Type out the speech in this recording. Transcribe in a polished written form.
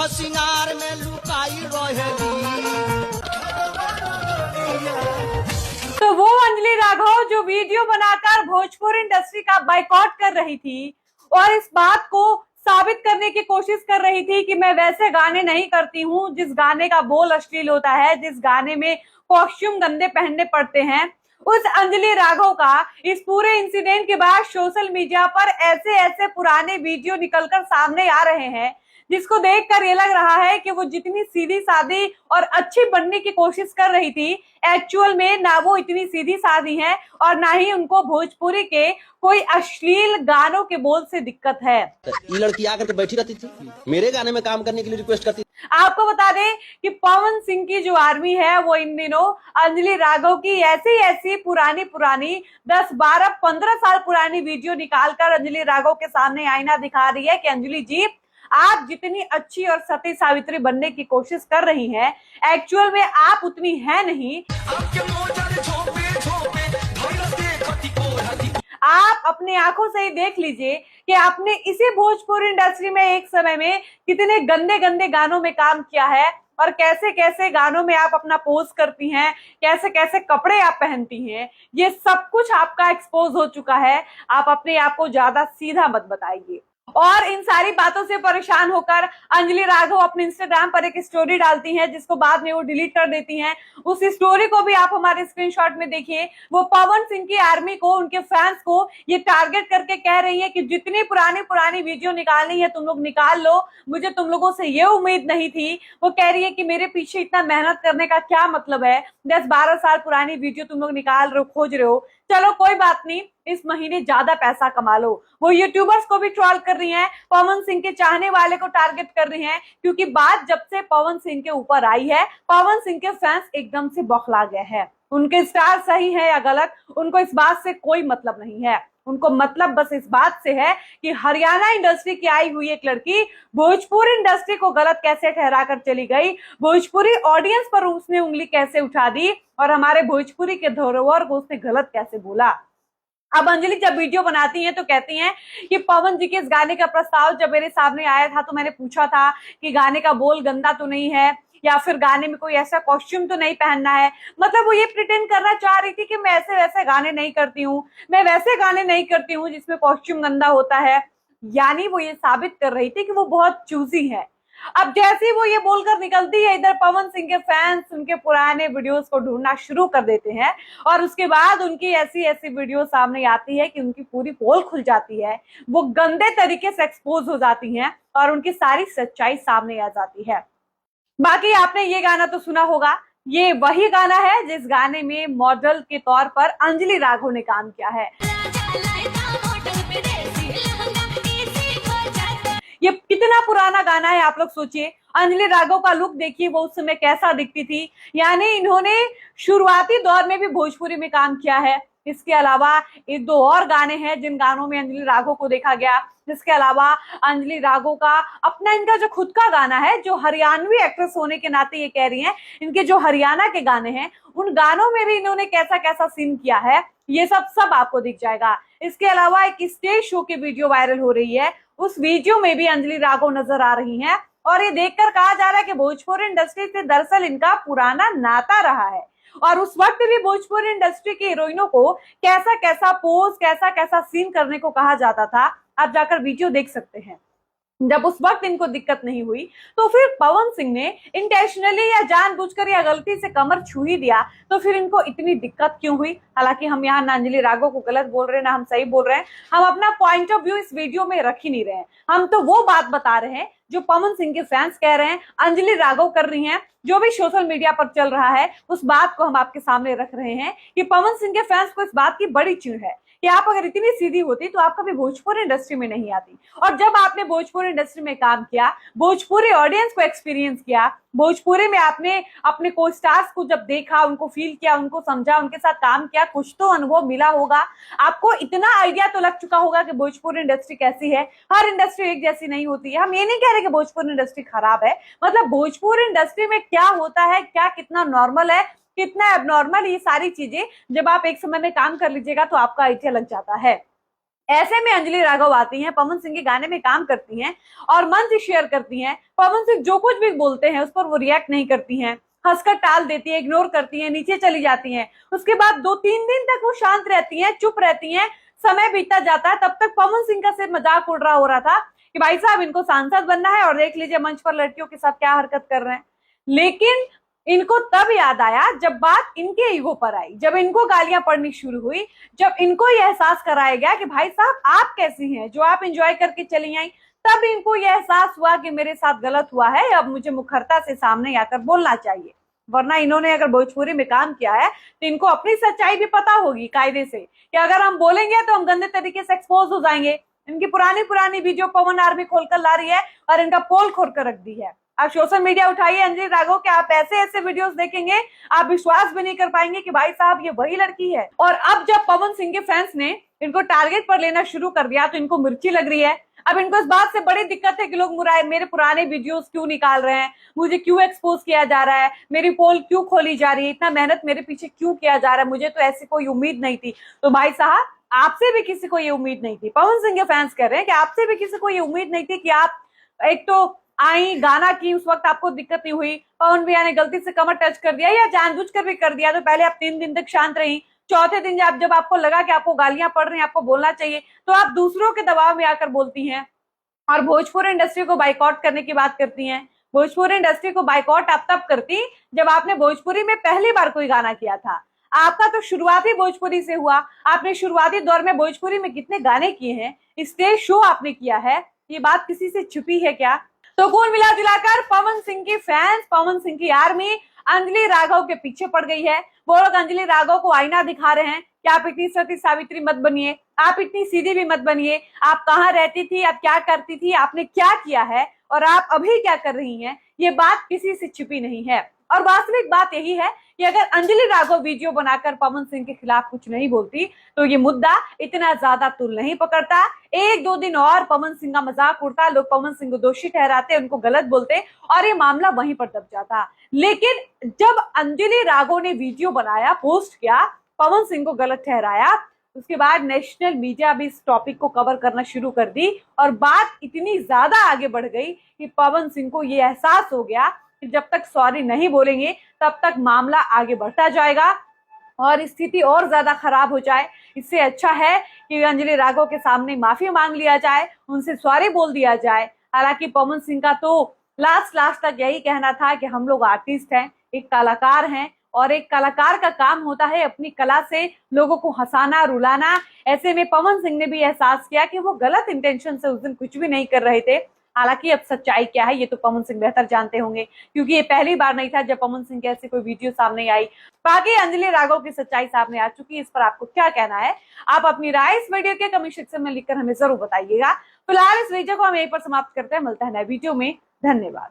सिंगार में लुकाई रहेली। तो वो अंजलि राघव जो वीडियो बनाकर भोजपुरी इंडस्ट्री का बायकॉट कर रही थी और इस बात को साबित करने की कोशिश कर रही थी कि मैं वैसे गाने नहीं करती हूँ जिस गाने का बोल अश्लील होता है, जिस गाने में कॉस्ट्यूम गंदे पहनने पड़ते हैं, उस अंजलि राघव का इस पूरे इंसिडेंट के बाद सोशल मीडिया पर ऐसे ऐसे पुराने वीडियो निकलकर सामने आ रहे हैं जिसको देखकर ये लग रहा है कि वो जितनी सीधी सादी और अच्छी बनने की कोशिश कर रही थी, एक्चुअल में ना वो इतनी सीधी सादी है और ना ही उनको भोजपुरी के कोई अश्लील गानों के बोल से दिक्कत है। ये लड़की आकर के बैठी रहती थी, मेरे गाने में काम करने के लिए रिक्वेस्ट करती। आपको बता दें कि पवन सिंह की जो आर्मी है वो इन दिनों अंजलि राघव की ऐसी ऐसी पुरानी 10, 12, 15 साल पुरानी वीडियो निकालकर अंजलि राघव के सामने आईना दिखा रही है कि अंजलि जी, आप जितनी अच्छी और सती सावित्री बनने की कोशिश कर रही हैं, एक्चुअल में आप उतनी है नहीं। आप अपनी आंखों से ही देख लीजिए कि आपने इसी भोजपुरी इंडस्ट्री में एक समय में कितने गंदे गंदे गानों में काम किया है और कैसे कैसे गानों में आप अपना पोज करती हैं, कैसे कैसे कपड़े आप पहनती हैं, ये सब कुछ आपका एक्सपोज हो चुका है। आप अपने आप को ज्यादा सीधा मत बताइए। और इन सारी बातों से परेशान होकर अंजलि राघव अपने इंस्टाग्राम पर एक स्टोरी डालती हैं जिसको बाद में वो डिलीट कर देती हैं। उस स्टोरी को भी आप हमारे स्क्रीनशॉट में देखिए। वो पवन सिंह की आर्मी को, उनके फैंस को ये टारगेट करके कह रही है कि जितनी पुरानी वीडियो निकालनी है तुम लोग निकाल लो, मुझे तुम लोगों से ये उम्मीद नहीं थी। वो कह रही है कि मेरे पीछे इतना मेहनत करने का क्या मतलब है, 10-12 साल पुरानी वीडियो तुम लोग निकाल रहे हो, खोज रहे हो, चलो कोई बात नहीं, इस महीने ज्यादा पैसा कमा लो। वो यूट्यूबर्स को भी ट्रोल कर रही हैं, पवन सिंह के चाहने वाले को टारगेट कर रही हैं, क्योंकि बात जब से पवन सिंह के ऊपर आई है, पवन सिंह के फैंस एकदम से बौखला गए हैं। उनके स्टार सही है या गलत, उनको इस बात से कोई मतलब नहीं है। उनको मतलब बस इस बात से है कि हरियाणा इंडस्ट्री की आई हुई एक लड़की भोजपुरी इंडस्ट्री को गलत कैसे ठहरा कर चली गई, भोजपुरी ऑडियंस पर उसने उंगली कैसे उठा दी और हमारे भोजपुरी के धरोहर को उसने गलत कैसे बोला। अब अंजलि जब वीडियो बनाती हैं तो कहती हैं कि पवन जी के इस गाने का प्रस्ताव जब मेरे सामने आया था तो मैंने पूछा था कि गाने का बोल गंदा तो नहीं है या फिर गाने में कोई ऐसा कॉस्ट्यूम तो नहीं पहनना है। मतलब वो ये प्रिटेंड करना चाह रही थी कि मैं ऐसे वैसे गाने नहीं करती हूँ, मैं वैसे गाने नहीं करती हूँ जिसमें कॉस्ट्यूम गंदा होता है। यानी वो ये साबित कर रही थी कि वो बहुत चूजी है। अब जैसे ही वो ये बोलकर निकलती है, इधर पवन सिंह के फैंस उनके पुराने वीडियोस को ढूंढना शुरू कर देते हैं और उसके बाद उनकी ऐसी ऐसी वीडियो सामने आती है कि उनकी पूरी पोल खुल जाती है, वो गंदे तरीके से एक्सपोज हो जाती हैं और उनकी सारी सच्चाई सामने आ जाती है। बाकी आपने ये गाना तो सुना होगा, ये वही गाना है जिस गाने में मॉडल के तौर पर अंजलि राघव ने काम किया है। ये कितना पुराना गाना है आप लोग सोचिए। अंजलि राघव का लुक देखिए, वो उस समय कैसा दिखती थी। यानी इन्होंने शुरुआती दौर में भी भोजपुरी में काम किया है। इसके अलावा ये 2 और गाने हैं जिन गानों में अंजलि राघव को देखा गया। इसके अलावा अंजलि राघव का अपना इनका जो खुद का गाना है, जो हरियाणवी एक्ट्रेस होने के नाते ये कह रही हैं, इनके जो हरियाणा के गाने हैं उन गानों में भी इन्होंने कैसा कैसा सीन किया है, ये सब आपको दिख जाएगा। इसके अलावा एक स्टेज शो की वीडियो वायरल हो रही है, उस वीडियो में भी अंजलि राघव नजर आ रही हैं और ये देखकर कहा जा रहा है कि भोजपुरी इंडस्ट्री से दरअसल इनका पुराना नाता रहा है और उस वक्त भी भोजपुरी इंडस्ट्री की हीरोइनों को कैसा कैसा पोज, कैसा कैसा सीन करने को कहा जाता था। आप जाकर वीडियो देख सकते हैं। जब उस वक्त इनको दिक्कत नहीं हुई तो फिर पवन सिंह ने इंटेंशनली या जानबूझकर या गलती से कमर छू ही दिया, तो फिर इनको इतनी दिक्कत क्यों हुई। हालांकि हम यहाँ ना अंजलि राघव को गलत बोल रहे हैं ना हम सही बोल रहे हैं, हम अपना पॉइंट ऑफ व्यू इस वीडियो में रख ही नहीं रहे हैं। हम तो वो बात बता रहे हैं जो पवन सिंह के फैंस कह रहे हैं, अंजलि राघव कर रही हैं, जो भी सोशल मीडिया पर चल रहा है उस बात को हम आपके सामने रख रहे हैं कि पवन सिंह के फैंस को इस बात की बड़ी चिढ़ है कि आप अगर इतनी सीधी होती तो आप कभी भोजपुरी इंडस्ट्री में नहीं आती। और जब आपने भोजपुरी इंडस्ट्री में काम किया, भोजपुरी ऑडियंस को एक्सपीरियंस किया, भोजपुरी में आपने अपने को स्टार्स को जब देखा, उनको फील किया, उनको समझा, उनके साथ काम किया, कुछ तो अनुभव मिला होगा, आपको इतना आइडिया तो लग चुका होगा कि भोजपुरी इंडस्ट्री कैसी है। हर इंडस्ट्री एक जैसी नहीं होती है। हम ये नहीं कह रहे कि भोजपुरी इंडस्ट्री खराब है, मतलब भोजपुरी इंडस्ट्री में क्या होता है, क्या कितना नॉर्मल है, कितना एबनॉर्मल, ये सारी चीजें जब आप एक समय में काम कर लीजिएगा तो आपका आइडिया लग जाता है। ऐसे में अंजलि राघव आती हैं, पवन सिंह के गाने में काम करती हैं और मंच शेयर करती हैं। पवन सिंह जो कुछ भी बोलते हैं उस पर वो रिएक्ट नहीं करती हैं, हंसकर टाल देती है, इग्नोर करती हैं, नीचे चली जाती हैं। उसके बाद 2-3 दिन तक वो शांत रहती हैं, चुप रहती हैं। समय बीतता जाता है, तब तक पवन सिंह का सिर्फ मजाक उड़ रहा हो रहा था कि भाई साहब इनको सांसद बनना है और देख लीजिए मंच पर लड़कियों के साथ क्या हरकत कर रहे हैं। लेकिन इनको तब याद आया जब बात इनके ईगो पर आई, जब इनको गालियां पड़नी शुरू हुई, जब इनको यह एहसास कराया गया कि भाई साहब आप कैसी हैं जो आप एंजॉय करके चली आई, तब इनको यह एहसास हुआ कि मेरे साथ गलत हुआ है, अब मुझे मुखरता से सामने आकर बोलना चाहिए। वरना इन्होंने अगर भोजपुरी में काम किया है तो इनको अपनी सच्चाई भी पता होगी कायदे से कि अगर हम बोलेंगे तो हम गंदे तरीके से एक्सपोज हो जाएंगे। इनकी पुरानी वीडियो पवन आर्मी खोलकर ला रही है और इनका पोल खोल कर रख दी है। आप सोशल मीडिया उठाइए अंजलि राघव के, आप ऐसे वीडियोस देखेंगे आप विश्वास भी नहीं कर पाएंगे कि भाई साहब ये वही लड़की है। और अब जब पवन सिंह के फैंस ने इनको टारगेट पर लेना शुरू कर दिया तो इनको मिर्ची लग रही है। अब इनको इस बात से बड़ी दिक्कत है कि लोग मेरे पुराने वीडियोस क्यों निकाल रहे हैं, मुझे क्यों एक्सपोज किया जा रहा है, मेरी पोल क्यों खोली जा रही है, इतना मेहनत मेरे पीछे क्यों किया जा रहा है, मुझे तो ऐसी कोई उम्मीद नहीं थी। तो भाई साहब आपसे भी किसी को ये उम्मीद नहीं थी। पवन सिंह के फैंस कह रहे हैं कि आपसे भी किसी को ये उम्मीद नहीं थी कि आप एक तो आई गाना की, उस वक्त आपको दिक्कत नहीं हुई, पवन भैया ने गलती से कमर टच कर दिया या जानबूझकर भी कर दिया तो पहले आप 3 दिन तक शांत रही, चौथे दिन जब आपको लगा कि आपको गालियां पड़ रही हैं, आपको बोलना चाहिए, तो आप दूसरों के दबाव में आकर बोलती हैं और भोजपुरी इंडस्ट्री को बाइकआउट करने की बात करती हैं। भोजपुरी इंडस्ट्री को बाइकआउट आप तब करती जब आपने भोजपुरी में पहली बार कोई गाना किया था। आपका तो शुरुआत ही भोजपुरी से हुआ। आपने शुरुआती दौर में भोजपुरी में कितने गाने किए हैं, स्टेज शो आपने किया है, ये बात किसी से छुपी है क्या? तो कुल मिला जुलाकर पवन सिंह की फैंस, पवन सिंह की आर्मी अंजलि राघव के पीछे पड़ गई है। वो लोग अंजलि राघव को आईना दिखा रहे हैं कि आप इतनी सती सावित्री मत बनिए, आप इतनी सीधी भी मत बनिए, आप कहाँ रहती थी, आप क्या करती थी, आपने क्या किया है और आप अभी क्या कर रही हैं, ये बात किसी से छिपी नहीं है। और वास्तविक बात यही है कि अगर अंजलि राघव वीडियो बनाकर पवन सिंह के खिलाफ कुछ नहीं बोलती तो ये मुद्दा इतना ज्यादा तुल नहीं पकड़ता। 1-2 दिन और पवन सिंह का मजाक उड़ता, लोग पवन सिंह को दोषी ठहराते, उनको गलत बोलते और ये मामला वहीं पर दब जाता। लेकिन जब अंजलि राघव ने वीडियो बनाया, पोस्ट किया, पवन सिंह को गलत ठहराया, उसके बाद नेशनल मीडिया भी इस टॉपिक को कवर करना शुरू कर दी और बात इतनी ज्यादा आगे बढ़ गई कि पवन सिंह को ये एहसास हो गया कि जब तक सॉरी नहीं बोलेंगे तब तक मामला आगे बढ़ता जाएगा और स्थिति और ज्यादा खराब हो जाए। इससे अच्छा है कि अंजलि राघव के सामने माफी मांग लिया जाए, उनसे सॉरी बोल दिया जाए। हालांकि पवन सिंह का तो लास्ट तक यही कहना था कि हम लोग आर्टिस्ट हैं, एक कलाकार हैं और एक कलाकार का काम होता है अपनी कला से लोगों को हंसाना, रुलाना। ऐसे में पवन सिंह ने भी एहसास किया कि वो गलत इंटेंशन से उस दिन कुछ भी नहीं कर रहे थे। हालांकि अब सच्चाई क्या है ये तो पवन सिंह बेहतर जानते होंगे, क्योंकि ये पहली बार नहीं था जब पवन सिंह की ऐसी कोई वीडियो सामने आई। बाकी अंजलि राघव की सच्चाई सामने आ चुकी है, इस पर आपको क्या कहना है? आप अपनी राय इस वीडियो के कमेंट सेक्शन में लिखकर हमें जरूर बताइएगा। फिलहाल इस वीडियो को हम यहीं पर समाप्त करते हैं, मिलते हैं नए वीडियो में। धन्यवाद।